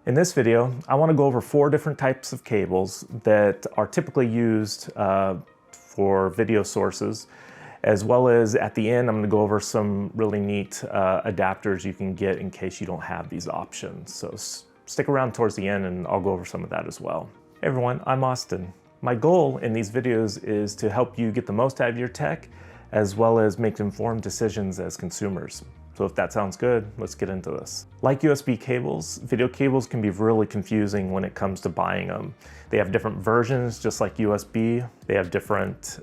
In this video, I want to go over 4 different types of cables that are typically used for video sources, as well as at the end, I'm going to go over some really neat adapters you can get in case you don't have these options. So stick around towards the end and I'll go over some of that as well. Hey everyone, I'm Austin. My goal in these videos is to help you get the most out of your tech, as well as make informed decisions as consumers. So if that sounds good, let's get into this. Like USB cables, video cables can be really confusing when it comes to buying them. They have different versions, just like USB. They have different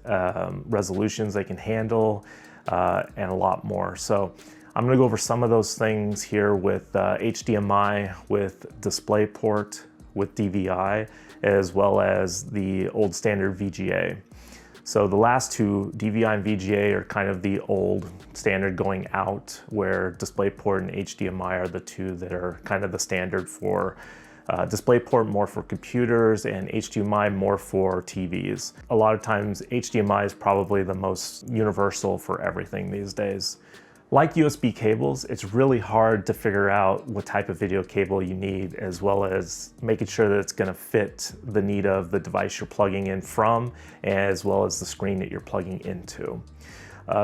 resolutions they can handle, and a lot more. So I'm gonna go over some of those things here with HDMI, with DisplayPort, with DVI, as well as the old standard VGA. So the last two, DVI and VGA, are kind of the old standard going out, where DisplayPort and HDMI are the two that are kind of the standard for DisplayPort more for computers and HDMI more for TVs. A lot of times HDMI is probably the most universal for everything these days. Like USB cables, it's really hard to figure out what type of video cable you need, as well as making sure that it's going to fit the need of the device you're plugging in from, as well as the screen that you're plugging into.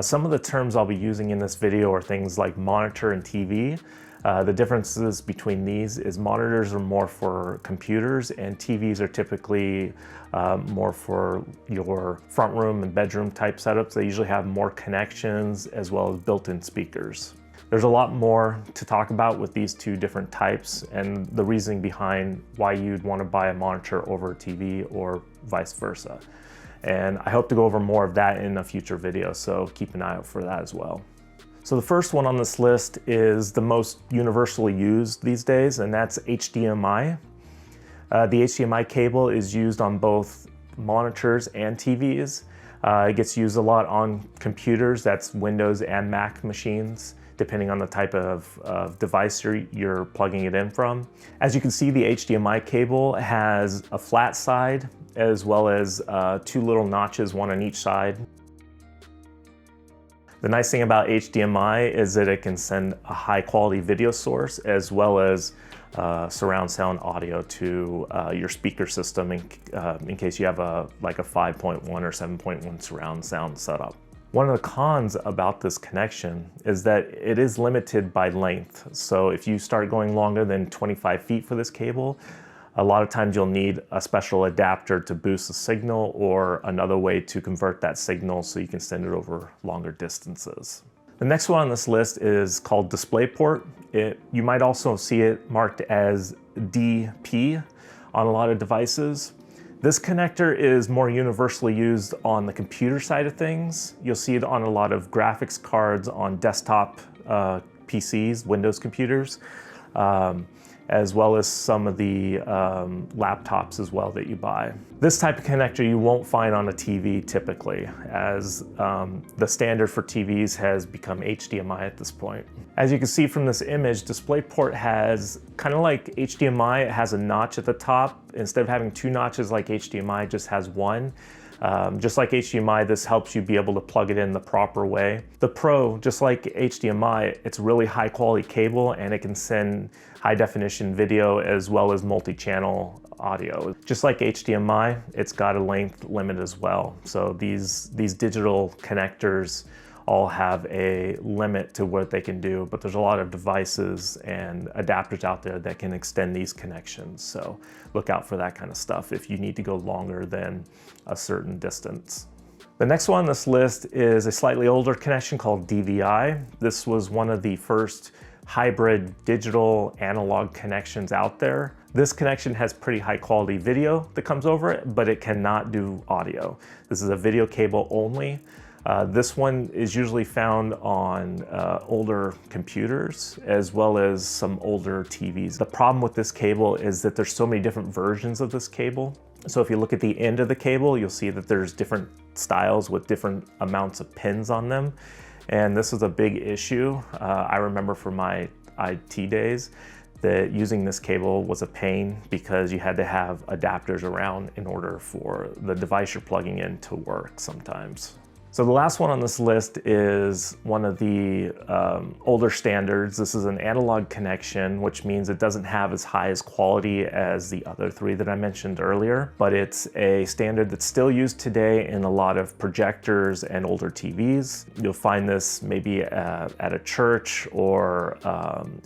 Some of the terms I'll be using in this video are things like monitor and TV. The differences between these is monitors are more for computers and TVs are typically more for your front room and bedroom type setups. They usually have more connections as well as built-in speakers. There's a lot more to talk about with these two different types and the reasoning behind why you'd want to buy a monitor over a TV or vice versa. And I hope to go over more of that in a future video, so keep an eye out for that as well. So the first one on this list is the most universally used these days, and that's HDMI. The HDMI cable is used on both monitors and TVs. It gets used a lot on computers, that's Windows and Mac machines, depending on the type of device you're plugging it in from. As you can see, the HDMI cable has a flat side, as well as 2 little notches, one on each side. The nice thing about HDMI is that it can send a high quality video source as well as surround sound audio to your speaker system in case you have like a 5.1 or 7.1 surround sound setup. One of the cons about this connection is that it is limited by length. So if you start going longer than 25 feet for this cable, a lot of times you'll need a special adapter to boost the signal or another way to convert that signal so you can send it over longer distances. The next one on this list is called DisplayPort. You might also see it marked as DP on a lot of devices. This connector is more universally used on the computer side of things. You'll see it on a lot of graphics cards on desktop PCs, Windows computers. As well as some of the laptops as well that you buy. This type of connector you won't find on a TV typically, as the standard for TVs has become HDMI at this point. As you can see from this image, DisplayPort has, kind of like HDMI, it has a notch at the top. Instead of having 2 notches like HDMI, it just has 1. Just like HDMI, this helps you be able to plug it in the proper way. The Pro, just like HDMI, it's really high quality cable and it can send high definition video as well as multi-channel audio. Just like HDMI, it's got a length limit as well. So these digital connectors all have a limit to what they can do, but there's a lot of devices and adapters out there that can extend these connections. So look out for that kind of stuff if you need to go longer than a certain distance. The next one on this list is a slightly older connection called DVI. This was one of the first hybrid digital analog connections out there. This connection has pretty high quality video that comes over it, but it cannot do audio. This is a video cable only. This one is usually found on older computers as well as some older TVs. The problem with this cable is that there's so many different versions of this cable. So if you look at the end of the cable, you'll see that there's different styles with different amounts of pins on them. And this is a big issue. I remember from my IT days that using this cable was a pain because you had to have adapters around in order for the device you're plugging in to work sometimes. So the last one on this list is one of the older standards. This is an analog connection, which means it doesn't have as high as quality as the other three that I mentioned earlier, but it's a standard that's still used today in a lot of projectors and older TVs. You'll find this maybe at a church or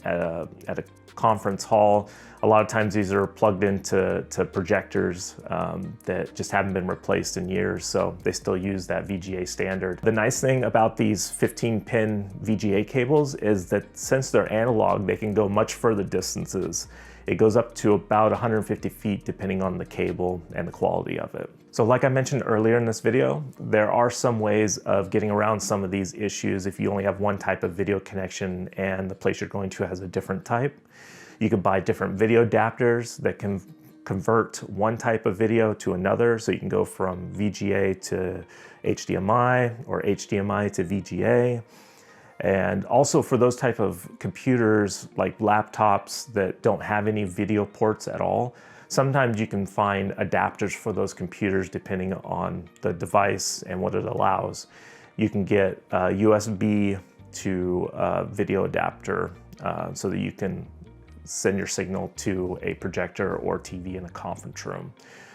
at a conference hall. A lot of times these are plugged into projectors that just haven't been replaced in years, so they still use that VGA standard. The nice thing about these 15-pin VGA cables is that since they're analog, they can go much further distances. It goes up to about 150 feet depending on the cable and the quality of it. So like I mentioned earlier in this video, there are some ways of getting around some of these issues if you only have one type of video connection and the place you're going to has a different type. You can buy different video adapters that can convert one type of video to another, so you can go from VGA to HDMI or HDMI to VGA. And also for those type of computers like laptops that don't have any video ports at all, sometimes you can find adapters for those computers depending on the device and what it allows. You can get a USB to video adapter so that you can send your signal to a projector or TV in a conference room.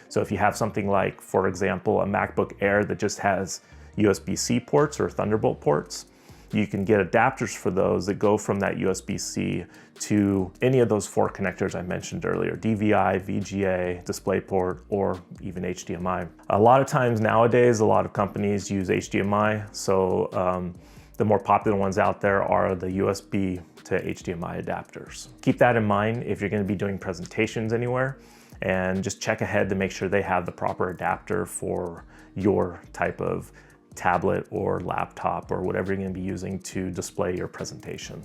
So if you have something like, for example, a MacBook Air that just has USB-C ports or Thunderbolt ports, you can get adapters for those that go from that USB-C to any of those four connectors I mentioned earlier: DVI, VGA, DisplayPort, or even HDMI. A lot of times nowadays, a lot of companies use HDMI, so the more popular ones out there are the USB to HDMI adapters. Keep that in mind if you're going to be doing presentations anywhere, and just check ahead to make sure they have the proper adapter for your type of tablet or laptop or whatever you're going to be using to display your presentation.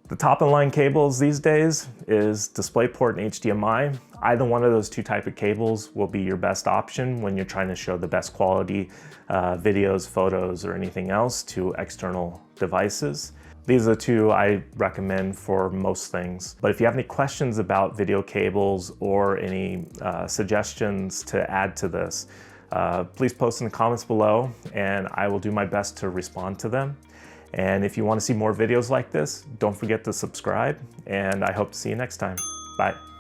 The top of the line cables these days is DisplayPort and HDMI. Either one of those two type of cables will be your best option when you're trying to show the best quality videos, photos, or anything else to external devices. These are the two I recommend for most things. But if you have any questions about video cables or any suggestions to add to this, please post in the comments below and I will do my best to respond to them. And if you want to see more videos like this, don't forget to subscribe, and I hope to see you next time. Bye.